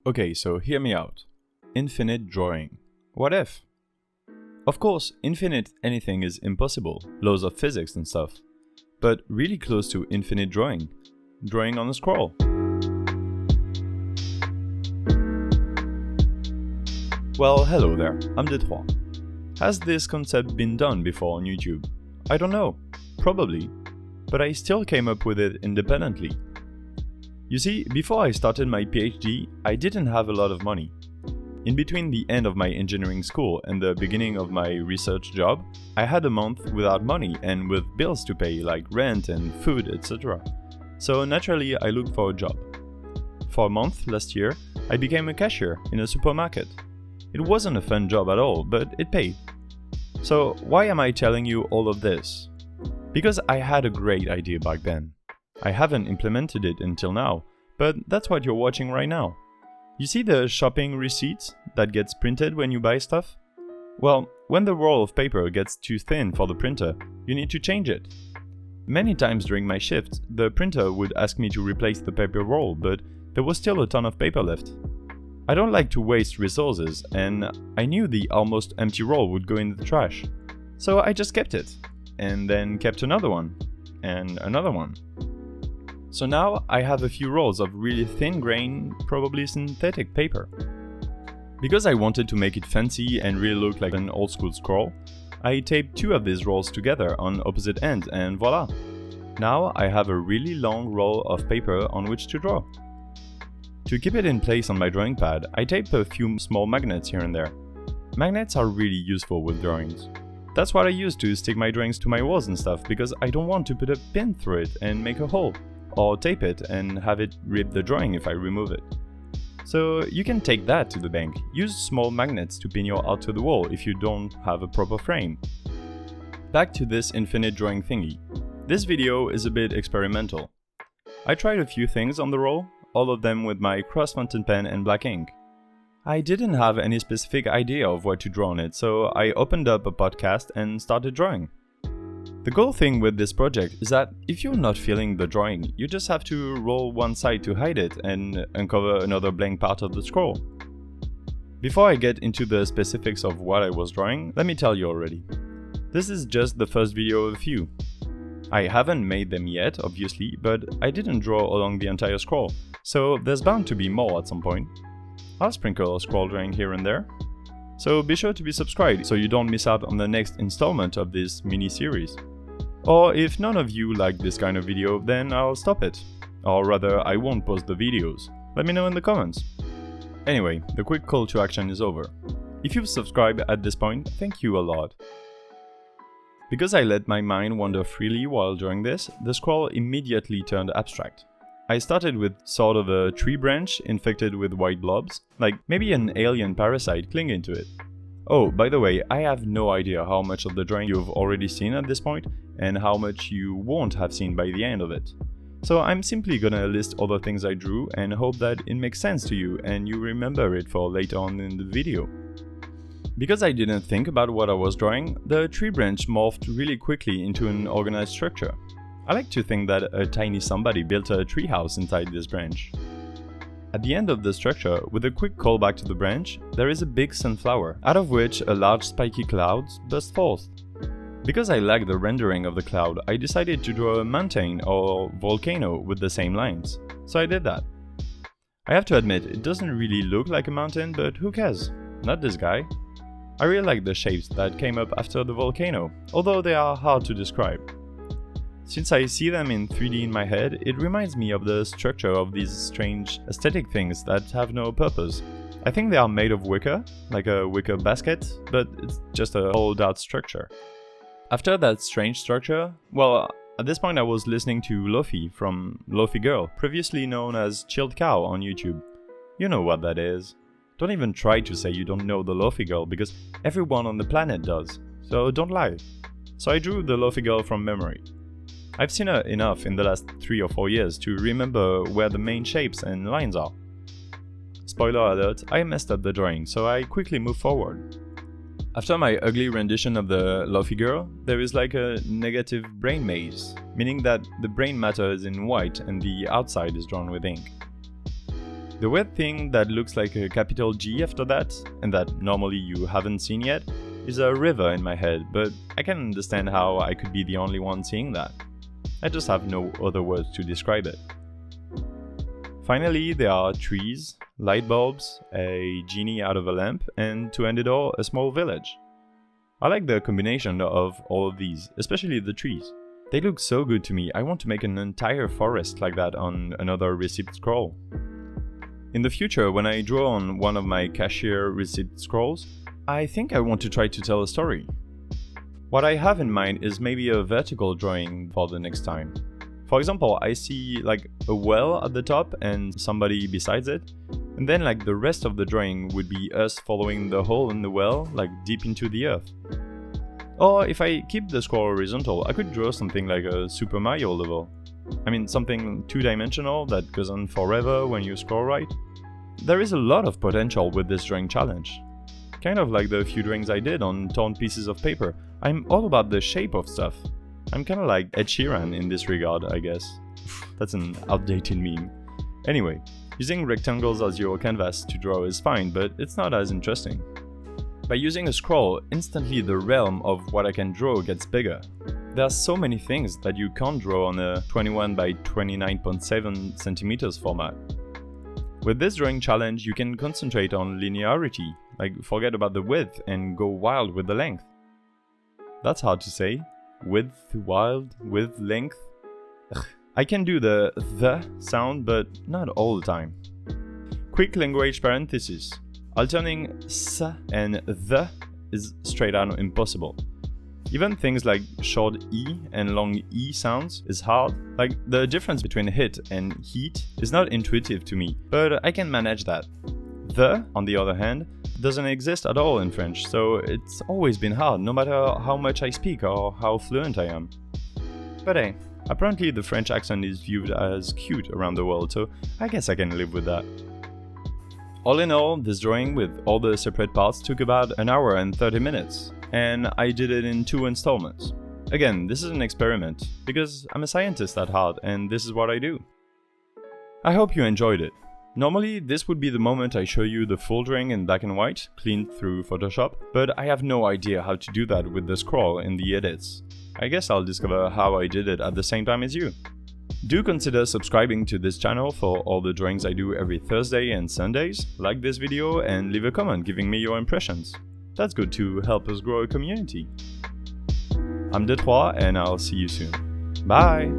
Okay, so hear me out. Infinite drawing. What if? Of course, infinite anything is impossible, laws of physics and stuff. But really close to infinite drawing. Drawing on a scroll. Well, hello there, I'm Pt.1. Has this concept been done before on YouTube? I don't know, probably, but I still came up with it independently. You see, before I started my PhD, I didn't have a lot of money. In between the end of my engineering school and the beginning of my research job, I had a month without money and with bills to pay like rent and food, etc. So naturally, I looked for a job. For a month last year, I became a cashier in a supermarket. It wasn't a fun job at all, but it paid. So why am I telling you all of this? Because I had a great idea back then. I haven't implemented it until now, but that's what you're watching right now. You see the shopping receipt that gets printed when you buy stuff? Well, when the roll of paper gets too thin for the printer, you need to change it. Many times during my shift, the printer would ask me to replace the paper roll, but there was still a ton of paper left. I don't like to waste resources, and I knew the almost empty roll would go in the trash. So I just kept it, and then kept another one, and another one. So now I have a few rolls of really thin grain, probably synthetic paper. Because I wanted to make it fancy and really look like an old school scroll, I taped two of these rolls together on opposite ends and voila! Now I have a really long roll of paper on which to draw. To keep it in place on my drawing pad, I taped a few small magnets here and there. Magnets are really useful with drawings. That's what I use to stick my drawings to my walls and stuff because I don't want to put a pin through it and make a hole. Or tape it and have it rip the drawing if I remove it. So you can take that to the bank. Use small magnets to pin your art to the wall if you don't have a proper frame. Back to this infinite drawing thingy. This video is a bit experimental. I tried a few things on the roll, all of them with my cross fountain pen and black ink. I didn't have any specific idea of what to draw on it, so I opened up a podcast and started drawing. The cool thing with this project is that if you're not feeling the drawing, you just have to roll one side to hide it and uncover another blank part of the scroll. Before I get into the specifics of what I was drawing, let me tell you already. This is just the first video of a few. I haven't made them yet, obviously, but I didn't draw along the entire scroll, so there's bound to be more at some point. I'll sprinkle a scroll drawing here and there. So be sure to be subscribed so you don't miss out on the next installment of this mini-series. Or if none of you like this kind of video, then I'll stop it. Or rather, I won't post the videos. Let me know in the comments. Anyway, the quick call to action is over. If you've subscribed at this point, thank you a lot. Because I let my mind wander freely while drawing this, the scroll immediately turned abstract. I started with sort of a tree branch infected with white blobs, like maybe an alien parasite clinging to it. Oh, by the way, I have no idea how much of the drawing you've already seen at this point, and how much you won't have seen by the end of it. So I'm simply gonna list all the things I drew and hope that it makes sense to you and you remember it for later on in the video. Because I didn't think about what I was drawing, the tree branch morphed really quickly into an organized structure. I like to think that a tiny somebody built a treehouse inside this branch. At the end of the structure, with a quick callback to the branch, there is a big sunflower, out of which a large spiky cloud bursts forth. Because I lacked the rendering of the cloud, I decided to draw a mountain or volcano with the same lines. So I did that. I have to admit, it doesn't really look like a mountain, but who cares? Not this guy. I really like the shapes that came up after the volcano, although they are hard to describe. Since I see them in 3D in my head, it reminds me of the structure of these strange aesthetic things that have no purpose. I think they are made of wicker, like a wicker basket, but it's just a hollowed out structure. After that strange structure, well, at this point I was listening to Lofi from Lofi Girl, previously known as Chilled Cow on YouTube. You know what that is. Don't even try to say you don't know the Lofi Girl because everyone on the planet does, so don't lie. So I drew the Lofi Girl from memory. I've seen her enough in the last 3 or 4 years to remember where the main shapes and lines are. Spoiler alert, I messed up the drawing, so I quickly moved forward. After my ugly rendition of the Lofi Girl, there is like a negative brain maze, meaning that the brain matter is in white and the outside is drawn with ink. The weird thing that looks like a capital G after that, and that normally you haven't seen yet, is a river in my head, but I can understand how I could be the only one seeing that. I just have no other words to describe it. Finally, there are trees, light bulbs, a genie out of a lamp, and to end it all, a small village. I like the combination of all of these, especially the trees. They look so good to me, I want to make an entire forest like that on another receipt scroll. In the future, when I draw on one of my cashier receipt scrolls, I think I want to try to tell a story. What I have in mind is maybe a vertical drawing for the next time. For example, I see like a well at the top and somebody besides it, and then like the rest of the drawing would be us following the hole in the well, like deep into the earth. Or if I keep the scroll horizontal, I could draw something like a Super Mario level. I mean, something two-dimensional that goes on forever when you scroll right. There is a lot of potential with this drawing challenge. Kind of like the few drawings I did on torn pieces of paper. I'm all about the shape of stuff. I'm kinda like Ed Sheeran in this regard, I guess. That's an outdated meme. Anyway, using rectangles as your canvas to draw is fine, but it's not as interesting. By using a scroll, instantly the realm of what I can draw gets bigger. There are so many things that you can't draw on a 21 by 29.7 centimeters format. With this drawing challenge, you can concentrate on linearity, like forget about the width and go wild with the length. That's hard to say. Width, wild, width, length. Ugh. I can do the sound, but not all the time. Quick language parenthesis. Alternating s and the is straight out impossible. Even things like short e and long e sounds is hard. Like the difference between hit and heat is not intuitive to me, but I can manage that. The, on the other hand, doesn't exist at all in French, so it's always been hard, no matter how much I speak or how fluent I am. But hey, apparently the French accent is viewed as cute around the world, so I guess I can live with that. All in all, this drawing with all the separate parts took about an hour and 30 minutes, and I did it in 2 installments. Again, this is an experiment, because I'm a scientist at heart and this is what I do. I hope you enjoyed it. Normally, this would be the moment I show you the full drawing in black and white, cleaned through Photoshop, but I have no idea how to do that with the scroll in the edits. I guess I'll discover how I did it at the same time as you. Do consider subscribing to this channel for all the drawings I do every Thursday and Sundays, like this video and leave a comment giving me your impressions. That's good to help us grow a community. I'm Pt.1 and I'll see you soon. Bye!